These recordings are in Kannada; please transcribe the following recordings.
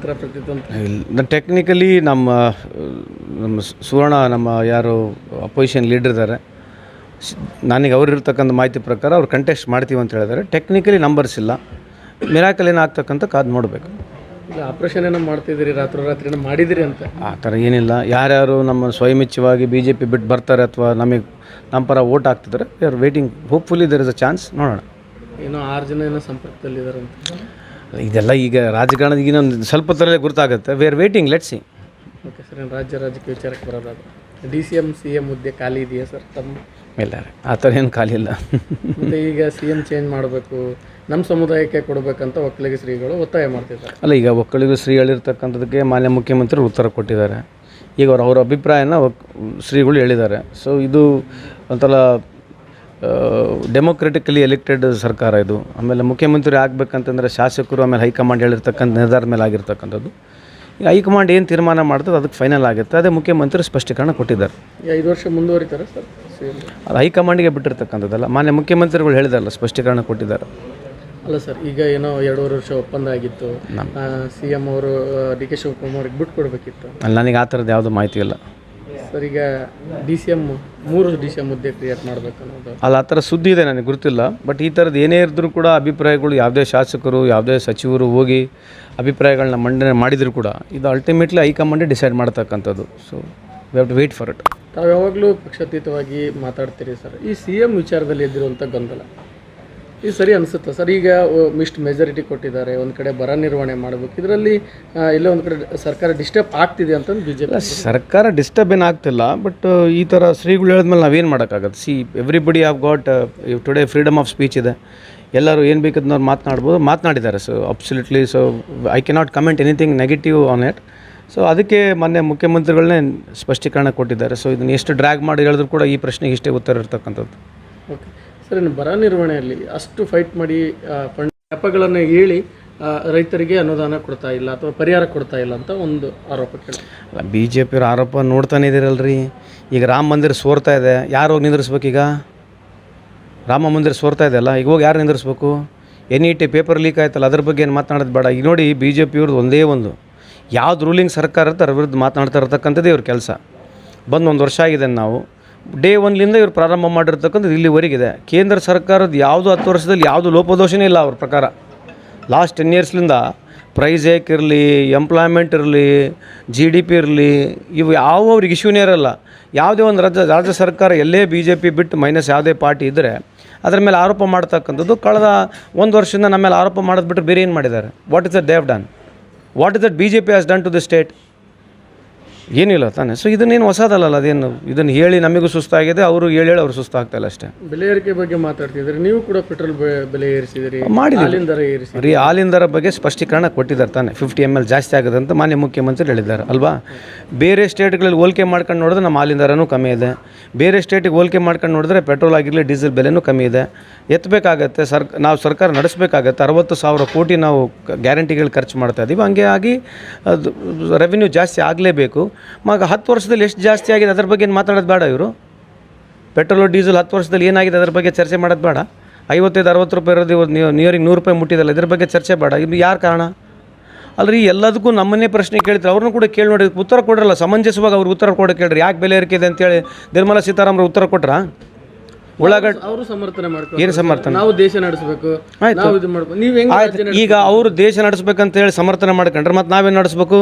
ಉತ್ತರ ಬರ್ತಿತ್ತು ಅಂತ? ಇಲ್ಲ, ಟೆಕ್ನಿಕಲಿ ನಮ್ಮ ಸುವರ್ಣ ನಮ್ಮ ಯಾರು ಅಪೋಸಿಷನ್ ಲೀಡರ್ ಇದ್ದಾರೆ, ನನಗೆ ಅವ್ರಿರ್ತಕ್ಕಂಥ ಮಾಹಿತಿ ಪ್ರಕಾರ ಅವ್ರು ಕಂಟೆಸ್ಟ್ ಮಾಡ್ತೀವಿ ಅಂತ ಹೇಳಿದ್ದಾರೆ. ಟೆಕ್ನಿಕಲಿ ನಂಬರ್ಸ್ ಇಲ್ಲ, ಮಿರಾಕಲ್ ಏನಾಗ್ತಕ್ಕಂಥ ಕಾದು ನೋಡಬೇಕು. ಇಲ್ಲ, ಆಪ್ರೇಷನ್ ಏನೋ ಮಾಡ್ತಿದ್ದೀರಿ, ರಾತ್ರಿ ಏನೋ ಮಾಡಿದಿರಿ ಅಂತ? ಆ ಥರ ಏನಿಲ್ಲ. ಯಾರ್ಯಾರು ನಮ್ಮ ಸ್ವಯಮಿಚ್ಛವಾಗಿ BJP ಬಿಟ್ಟು ಬರ್ತಾರೆ ಅಥವಾ ನಮ್ಮ ಪರ ವೋಟ್ ಹಾಕ್ತಿದ್ದಾರೆ, we are waiting. Hopefully there is a chance, ನೋಡೋಣ. ಏನೋ 6 ಜನ ಏನೋ ಸಂಪರ್ಕದಲ್ಲಿದ್ದಾರೆ ಅಂತ. ಇದೆಲ್ಲ ಈಗ ರಾಜಕಾರಣದ ಇನ್ನೊಂದು ಸ್ವಲ್ಪ ಹೊತ್ತಲ್ಲೇ ಗೊತ್ತಾಗುತ್ತೆ. V are waiting, let's see. Okay sir, ರಾಜ್ಯಕ್ಕೆ ವಿಚಾರಕ್ಕೆ ಬರೋದಾದ್ರೆ DCM CM ಹುದ್ದೆ ಖಾಲಿ ಇದೆಯಾ ಸರ್ ತಮ್ಮ? ಇಲ್ಲ, ಆ ಥರ ಏನು ಖಾಲಿ ಇಲ್ಲ. ಮತ್ತು ಈಗ CM ಚೇಂಜ್ ಮಾಡಬೇಕು, ನಮ್ಮ ಸಮುದಾಯಕ್ಕೆ ಕೊಡಬೇಕಂತ ಒಕ್ಕಲಿಗ ಶ್ರೀಗಳು ಒತ್ತಾಯ ಮಾಡ್ತಿದ್ದಾರೆ. ಅಲ್ಲ, ಈಗ ಒಕ್ಕಲಿಗ ಶ್ರೀ ಹೇಳಿರ್ತಕ್ಕಂಥದ್ದಕ್ಕೆ ಮಾನ್ಯ ಮುಖ್ಯಮಂತ್ರಿ ಉತ್ತರ ಕೊಟ್ಟಿದ್ದಾರೆ. ಈಗ ಅವ್ರ ಅಭಿಪ್ರಾಯನ ಶ್ರೀಗಳು ಹೇಳಿದ್ದಾರೆ. ಸೊ ಇದು ಒಂಥರ ಡೆಮೊಕ್ರೆಟಿಕಲಿ ಎಲೆಕ್ಟೆಡ್ ಸರ್ಕಾರ ಇದು. ಆಮೇಲೆ ಮುಖ್ಯಮಂತ್ರಿ ಆಗಬೇಕಂತಂದರೆ ಶಾಸಕರು ಆಮೇಲೆ ಹೈಕಮಾಂಡ್ ಹೇಳಿರ್ತಕ್ಕಂಥ ನಿರ್ಧಾರದ ಮೇಲೆ ಆಗಿರ್ತಕ್ಕಂಥದ್ದು. ಈಗ ಹೈಕಮಾಂಡ್ ಏನು ತೀರ್ಮಾನ ಮಾಡ್ತದೆ ಅದಕ್ಕೆ ಫೈನಲ್ ಆಗುತ್ತೆ. ಅದೇ ಮುಖ್ಯಮಂತ್ರಿ ಸ್ಪಷ್ಟೀಕರಣ ಕೊಟ್ಟಿದ್ದಾರೆ. 5 ವರ್ಷ ಮುಂದುವರಿತಾರೆ ಸರ್ CM? ಅದು ಹೈಕಮಾಂಡಿಗೆ ಬಿಟ್ಟಿರ್ತಕ್ಕಂಥದ್ದಲ್ಲ, ಮಾನ್ಯ ಮುಖ್ಯಮಂತ್ರಿಗಳು ಹೇಳಿದಾರಲ್ಲ, ಸ್ಪಷ್ಟೀಕರಣ ಕೊಟ್ಟಿದ್ದಾರೆ. ಅಲ್ಲ ಸರ್, ಈಗ ಏನೋ 2.5 ವರ್ಷ ಒಪ್ಪಂದ ಆಗಿತ್ತು, CM ಅವರು DK ಶಿವಕುಮಾರ್ಗೆ ಬಿಟ್ಟು ಕೊಡಬೇಕಿತ್ತು. ಅಲ್ಲಿ ನನಗೆ ಆ ಥರದ್ದು ಯಾವುದೂ ಮಾಹಿತಿ ಇಲ್ಲ ಸರ್. ಈಗ DCM 3 DCM ಹುದ್ದೆ ಕ್ರಿಯೇಟ್ ಮಾಡಬೇಕು ಅನ್ನೋದು ಅಲ್ಲ, ಆ ಥರ ಸುದ್ದಿ ಇದೆ, ನನಗೆ ಗೊತ್ತಿಲ್ಲ. ಬಟ್ ಈ ಥರದ್ದು ಏನೇ ಇದ್ದರೂ ಕೂಡ ಅಭಿಪ್ರಾಯಗಳು ಯಾವುದೇ ಶಾಸಕರು ಯಾವುದೇ ಸಚಿವರು ಹೋಗಿ ಅಭಿಪ್ರಾಯಗಳನ್ನ ಮಂಡನೆ ಮಾಡಿದರೂ ಕೂಡ ಇದು ಅಲ್ಟಿಮೇಟ್ಲಿ ಹೈಕಮಾಂಡೇ ಡಿಸೈಡ್ ಮಾಡ್ತಕ್ಕಂಥದ್ದು. So we have to wait for it. ತಾವು ಯಾವಾಗಲೂ ಪಕ್ಷಾತೀತವಾಗಿ ಮಾತಾಡ್ತೀರಿ ಸರ್. ಈ CM ವಿಚಾರದಲ್ಲಿ ಎದ್ದಿರುವಂಥ ಗೊಂದಲ ಇದು ಸರಿ ಅನಿಸುತ್ತಾ ಸರ್? ಈಗ ಇಷ್ಟು ಮೆಜಾರಿಟಿ ಕೊಟ್ಟಿದ್ದಾರೆ, ಒಂದು ಕಡೆ ಬರ ನಿರ್ವಹಣೆ ಮಾಡಬೇಕು, ಇದರಲ್ಲಿ ಎಲ್ಲ ಒಂದು ಕಡೆ ಸರ್ಕಾರ ಡಿಸ್ಟರ್ಬ್ ಆಗ್ತಿದೆ ಅಂತಂದು BJP. ಸರ್ಕಾರ ಡಿಸ್ಟರ್ಬ್ ಏನು ಆಗ್ತಿಲ್ಲ, ಬಟ್ ಈ ಥರ ಶ್ರೀಗಳು ಹೇಳಿದ್ಮೇಲೆ ನಾವೇನು ಮಾಡೋಕ್ಕಾಗತ್ತೆ? Everybody have got today freedom of speech ಇದೆ. ಎಲ್ಲರೂ ಏನು ಬೇಕಂದ್ರೆ ಮಾತನಾಡಿದ್ದಾರೆ. So absolutely. So I cannot comment anything negative on it. So ಅದಕ್ಕೆ ಮೊನ್ನೆ ಮುಖ್ಯಮಂತ್ರಿಗಳನ್ನೇ ಸ್ಪಷ್ಟೀಕರಣ ಕೊಟ್ಟಿದ್ದಾರೆ. ಸೊ ಇದನ್ನು ಎಷ್ಟು ಡ್ರ್ಯಾಗ್ ಮಾಡಿ ಹೇಳಿದ್ರು ಕೂಡ ಈ ಪ್ರಶ್ನೆಗೆ ಇಷ್ಟೇ ಉತ್ತರ ಇರ್ತಕ್ಕಂಥದ್ದು. ಓಕೆ ಸರ್, ಇನ್ನು ಬರ ನಿರ್ವಹಣೆಯಲ್ಲಿ ಅಷ್ಟು ಫೈಟ್ ಮಾಡಿ ಫಂಡ್ ನೆಪಗಳನ್ನು ಹೇಳಿ ರೈತರಿಗೆ ಅನುದಾನ ಕೊಡ್ತಾ ಇಲ್ಲ ಅಥವಾ ಪರಿಹಾರ ಕೊಡ್ತಾ ಇಲ್ಲ ಅಂತ ಒಂದು ಆರೋಪ ಕೇಳಿ. BJP ಅವ್ರ ಆರೋಪ ನೋಡ್ತಾನೆ ಇದ್ದೀರಲ್ರಿ. ಈಗ ರಾಮ ಮಂದಿರ ಸೋರ್ತಾ ಇದೆ, ಯಾರು ಹೋಗಿ ನಿಂದಿರ್ಸ್ಬೇಕು? ಈಗ ರಾಮ ಮಂದಿರ ಸೋರ್ತಾ ಇದೆಯಲ್ಲ, ಈಗ ಹೋಗಿ ಯಾರು ನಿಂದಿರ್ಸ್ಬೇಕು? NET ಪೇಪರ್ ಲೀಕ್ ಆಯ್ತಲ್ಲ, ಅದ್ರ ಬಗ್ಗೆ ಏನು ಮಾತನಾಡೋದು ಬೇಡ. ಈಗ ನೋಡಿ, BJP ಅವ್ರದ್ದು ಒಂದೇ ಒಂದು ಯಾವ್ದು ರೂಲಿಂಗ್ ಸರ್ಕಾರ ಇರುತ್ತೆ ಅದ್ರ ವಿರುದ್ಧ ಮಾತನಾಡ್ತಾ ಇರ್ತಕ್ಕಂಥದ್ದೇ ಇವ್ರ ಕೆಲಸ. ಬಂದು 1 ವರ್ಷ ಆಗಿದೆ. ನಾವು ಡೇ 1ಲಿಂದ ಇವ್ರು ಪ್ರಾರಂಭ ಮಾಡಿರ್ತಕ್ಕಂಥದ್ದು ಇಲ್ಲಿವರೆಗಿದೆ. ಕೇಂದ್ರ ಸರ್ಕಾರದ ಯಾವುದು 10 ವರ್ಷದಲ್ಲಿ ಯಾವುದು ಲೋಪದೋಷನೇ ಇಲ್ಲ ಅವ್ರ ಪ್ರಕಾರ. ಲಾಸ್ಟ್ 10 ಇಯರ್ಸ್ಲಿಂದ ಪ್ರೈಸ್ ಏಕ್ ಇರಲಿ, ಎಂಪ್ಲಾಯ್ಮೆಂಟ್ ಇರಲಿ, GDP ಇರಲಿ, ಇವು ಅವ್ರಿಗೆ ಇಶ್ಯೂನೇ ಇರೋಲ್ಲ. ಯಾವುದೇ ಒಂದು ರಾಜ್ಯ ಸರ್ಕಾರ ಎಲ್ಲೇ BJP ಬಿಟ್ಟು ಮೈನಸ್ ಯಾವುದೇ ಪಾರ್ಟಿ ಇದ್ದರೆ ಅದರ ಮೇಲೆ ಆರೋಪ ಮಾಡ್ತಕ್ಕಂಥದ್ದು. ಕಳೆದ 1 ವರ್ಷದಿಂದ ನಮ್ಮ ಮೇಲೆ ಆರೋಪ ಮಾಡೋದು ಬಿಟ್ಟರೆ ಬೇರೆ ಏನು ಮಾಡಿದ್ದಾರೆ? What is that they have done? What is that BJP has done to the state? ಏನಿಲ್ಲ ತಾನೆ. ಸೊ ಇದನ್ನೇನು ಹೊಸದಲ್ಲ. ಅದೇನು ಇದನ್ನು ಹೇಳಿ ನಮಗೂ ಸುಸ್ತಾಗಿದೆ, ಅವರು ಹೇಳಿ ಅವ್ರು ಸುಸ್ತಾಗ್ತಾಯಿಲ್ಲ ಅಷ್ಟೇ. ಬೆಲೆ ಏರಿಕೆ ಬಗ್ಗೆ ಮಾತಾಡ್ತಿದ್ದಾರೆ. ನೀವು ಕೂಡ ಪೆಟ್ರೋಲ್ ಬೆಲೆ ಏರಿಸಿದಿರಿ, ಮಾಡಿದ್ದೀರಿ. ಹಾಲಿನ ದರ ಬಗ್ಗೆ ಸ್ಪಷ್ಟೀಕರಣ ಕೊಟ್ಟಿದ್ದಾರೆ ತಾನೆ. 50 ml ಜಾಸ್ತಿ ಆಗುತ್ತೆ ಅಂತ ಮಾನ್ಯ ಮುಖ್ಯಮಂತ್ರಿ ಹೇಳಿದ್ದಾರೆ ಅಲ್ವಾ? ಬೇರೆ ಸ್ಟೇಟ್ಗಳಲ್ಲಿ ಹೋಲಿಕೆ ಮಾಡ್ಕೊಂಡು ನೋಡಿದ್ರೆ ನಮ್ಮ ಹಾಲಿನ ದರನೂ ಕಮ್ಮಿ ಇದೆ. ಬೇರೆ ಸ್ಟೇಟಿಗೆ ಹೋಲಿಕೆ ಮಾಡ್ಕೊಂಡು ನೋಡಿದ್ರೆ ಪೆಟ್ರೋಲ್ ಆಗಿರಲಿ ಡೀಸೆಲ್ ಬೆಲೆನೂ ಕಮ್ಮಿ ಇದೆ. ಎತ್ತಬೇಕಾಗತ್ತೆ, ನಾವು ಸರ್ಕಾರ ನಡೆಸಬೇಕಾಗತ್ತೆ. 60,000 ಕೋಟಿ ನಾವು ಗ್ಯಾರಂಟಿಗಳು ಖರ್ಚು ಮಾಡ್ತಾ ಇದ್ದೀವಿ. ಹಂಗೆ ಆಗಿ ಅದು ರೆವಿನ್ಯೂ ಜಾಸ್ತಿ ಆಗಲೇಬೇಕು. 10 ವರ್ಷದಲ್ಲಿ ಎಷ್ಟು ಜಾಸ್ತಿ ಆಗಿದೆ ಅದ್ರ ಬಗ್ಗೆ ಏನು ಮಾತಾಡೋದು ಬೇಡ. ಇವರು ಪೆಟ್ರೋಲು ಡೀಸೆಲ್ 10 ವರ್ಷದಲ್ಲಿ ಏನಾಗಿದೆ ಅದ್ರ ಬಗ್ಗೆ ಚರ್ಚೆ ಮಾಡೋದು ಬೇಡ. 55-60 ರೂಪಾಯಿ ಇರೋದು ಇವತ್ತು ನಿಯರಿಂಗ್ 100 ರೂಪಾಯಿ ಮುಟ್ಟಿದಲ್ಲ, ಇದ್ರ ಬಗ್ಗೆ ಚರ್ಚೆ ಬೇಡ. ಇದು ಯಾರು ಕಾರಣ ಅಲ್ರಿ? ಎಲ್ಲದಕ್ಕೂ ನಮ್ಮನ್ನೇ ಪ್ರಶ್ನೆ ಕೇಳ್ತಾರೆ. ಅವ್ರನ್ನೂ ಕೂಡ ಕೇಳಿ ನೋಡಿ, ಉತ್ತರ ಕೊಡ್ರಲ್ಲ ಸಮಂಜಸವಾಗಿ. ಅವ್ರು ಉತ್ತರ ಕೊಡೋಕೆ ಕೇಳ್ರಿ. ಯಾಕೆ ಬೆಲೆ ಏರಿಕೆ ಅಂತೇಳಿ ನಿರ್ಮಲಾ ಸೀತಾರಾಮನ್ ಉತ್ತರ ಕೊಟ್ರ? ಉಳ್ಳಾಗಡ್ಡಿ ಅವರು ಸಮರ್ಥನೆ ಮಾಡ್ತಾರೆ. ಏನು ಸಮರ್ಥನೆ? ನಾವು ದೇಶ ನಡೆಸಬೇಕು, ನಾವು ಇದು ಮಾಡಬೇಕು. ನೀವು ಹೆಂಗೆ ಈಗ ಅವರು ದೇಶ ನಡೆಸಬೇಕಂತ ಹೇಳಿ ಸಮರ್ಥನೆ ಮಾಡ್ಕೊಂಡ್ರೆ ಮತ್ತೆ ನಾವೇನು ನಡೆಸಬೇಕು?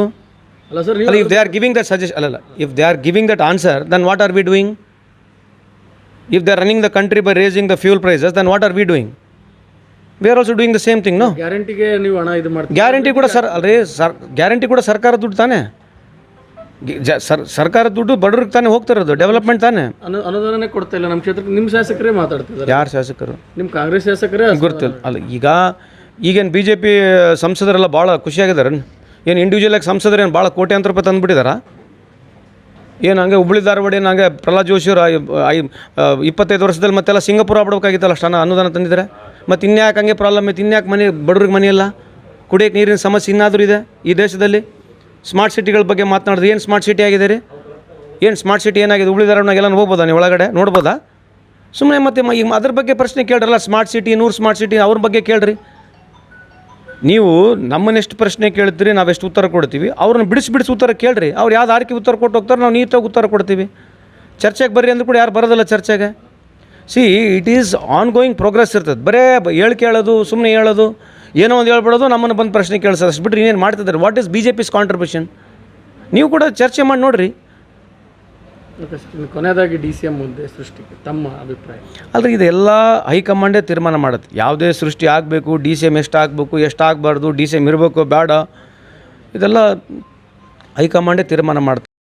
ಅಲ್ಲ sir, if they are giving that suggestion, if they are giving that answer, then what are we doing? If they are running the country by raising the fuel prices, then what are we doing? We are also doing the same thing, no? ಗ್ಯಾರಂಟಿಗೆ ನೀವು ಹಣ ಇದು ಮಾಡ್ತೀವಿ. ಗ್ಯಾರಂಟಿ ಕೂಡ ಗ್ಯಾರಂಟಿ ಕೂಡ ಸರ್ಕಾರ ದುಡ್ಡು ತಾನೆ. ಸರ್ಕಾರ ದುಡ್ಡು ಬಡವ್ರಿಗೆ ತಾನೇ ಹೋಗ್ತಿರೋದು, ಡೆವಲಪ್ಮೆಂಟ್ ತಾನೆ. ಅನುದಾನನೇ ಕೊಡ್ತಾ ಇಲ್ಲ ನಮ್ಮ ಕ್ಷೇತ್ರಕ್ಕೆ. ನಿಮ್ಮ ಶಾಸಕರೇ ಮಾತಾಡ್ತಿದ್ದಾರೆ. ಯಾರು ಶಾಸಕರು? ನಿಮ್ಮ ಕಾಂಗ್ರೆಸ್ ಶಾಸಕರೇ. ಗೊತ್ತಿಲ್ಲ. ಅಲ್ಲ, ಈಗೇನು BJP ಸಂಸದರೆಲ್ಲ ಭಾಳ ಖುಷಿಯಾಗಿದ್ದಾರೆ. ಏನು ಇಂಡಿವಿಜುವಲಾಗಿ ಸಂಸದರು ಏನು ಭಾಳ ಕೋಟ್ಯಾಂತರ ರೂಪಾಯಿ ತಂದುಬಿಟ್ಟಿದಾರ? ಏನು ಹಂಗೆ ಹುಬ್ಳಿ ಧಾರವಾಡ ಏನು ಹಂಗೆ ಪ್ರಹ್ಲಾದ್ ಜೋಶಿಯವರು 25 ವರ್ಷದಲ್ಲಿ ಮತ್ತೆಲ್ಲ ಸಿಂಗಾಪುರ ಆಗ್ಬಿಡ್ಬೇಕಾಗಿತ್ತಲ್ಲ ಅಷ್ಟು ಅನುದಾನ ತಂದಿದ್ದಾರೆ. ಮತ್ತು ಇನ್ಯಾಕೆ ಹಂಗೆ ಪ್ರಾಬ್ಲಮ್ ಐತೆ? ಇನ್ಯಾಕೆ ಬಡವ್ರಿಗೆ ಮನೆ ಇಲ್ಲ, ಕುಡಿಯೋಕ್ಕೆ ನೀರಿನ ಸಮಸ್ಯೆ ಇನ್ನಾದರೂ ಇದೆ ಈ ದೇಶದಲ್ಲಿ. ಸ್ಮಾರ್ಟ್ ಸಿಟಿಗಳ ಬಗ್ಗೆ ಮಾತನಾಡಿದ್ರೆ ಏನು ಸ್ಮಾರ್ಟ್ ಸಿಟಿ ಆಗಿದೆ ರೀ? ಏನು ಸ್ಮಾರ್ಟ್ ಸಿಟಿ ಏನಾಗಿದೆ? ಹುಬ್ಳಿ ಧಾರವಾಡನಾಗೆಲ್ಲ ಹೋಗ್ಬೋದಾ ನೀವು ಒಳಗಡೆ ನೋಡ್ಬೋದಾ? ಸುಮ್ಮನೆ ಮತ್ತೆ ಈಗ ಅದ್ರ ಬಗ್ಗೆ ಪ್ರಶ್ನೆ ಕೇಳ್ರಲ್ಲ. ಸ್ಮಾರ್ಟ್ ಸಿಟಿ 100 ಸ್ಮಾರ್ಟ್ ಸಿಟಿ ಅವ್ರ ಬಗ್ಗೆ ಕೇಳ್ರಿ. ನೀವು ನಮ್ಮನ್ನೆಷ್ಟು ಪ್ರಶ್ನೆ ಕೇಳ್ತೀರಿ, ನಾವೆಷ್ಟು ಉತ್ತರ ಕೊಡ್ತೀವಿ, ಅವ್ರನ್ನ ಬಿಡಿಸಿ ಉತ್ತರ ಕೇಳ್ರಿ. ಅವ್ರು ಯಾವ್ದು ಆರ್ಕೆ ಉತ್ತರ ಕೊಟ್ಟು ಹೋಗ್ತಾರೆ, ನಾವು ನೀಟಾಗಿ ಉತ್ತರ ಕೊಡ್ತೀವಿ. ಚರ್ಚೆಗೆ ಬರ್ರಿ ಅಂದ್ರೂ ಕೂಡ ಯಾರು ಬರೋದಿಲ್ಲ ಚರ್ಚೆಗೆ. C it is on going progress ಇರ್ತದೆ. ಬರೇ ಹೇಳಿಕೆ ಹೇಳೋದು, ಸುಮ್ಮನೆ ಹೇಳೋದು, ಏನೋ ಒಂದು ಹೇಳ್ಬಿಡೋದು, ನಮ್ಮನ್ನು ಬಂದು ಪ್ರಶ್ನೆ ಕೇಳಿಸೋದು ಅಷ್ಟು ಬಿಟ್ಟರೆ ಇನ್ನೇನು ಮಾಡ್ತಿದ್ದಾರೆ. What is BJP's contribution? ನೀವು ಕೂಡ ಚರ್ಚೆ ಮಾಡಿ ನೋಡಿರಿ. ಕೊನೆಯದಾಗಿ DCM ಹುದ್ದೆ ಸೃಷ್ಟಿಗೆ ತಮ್ಮ ಅಭಿಪ್ರಾಯ? ಅಲ್ರಿ, ಇದೆಲ್ಲ ಹೈಕಮಾಂಡೇ ತೀರ್ಮಾನ ಮಾಡುತ್ತೆ. ಯಾವುದೇ ಸೃಷ್ಟಿ ಆಗಬೇಕು, DCM ಎಷ್ಟು ಆಗಬೇಕು, ಎಷ್ಟು ಆಗಬಾರ್ದು, DCM ಇರಬೇಕು ಬೇಡ, ಇದೆಲ್ಲ ಹೈಕಮಾಂಡೇ ತೀರ್ಮಾನ ಮಾಡ್ತಾರೆ.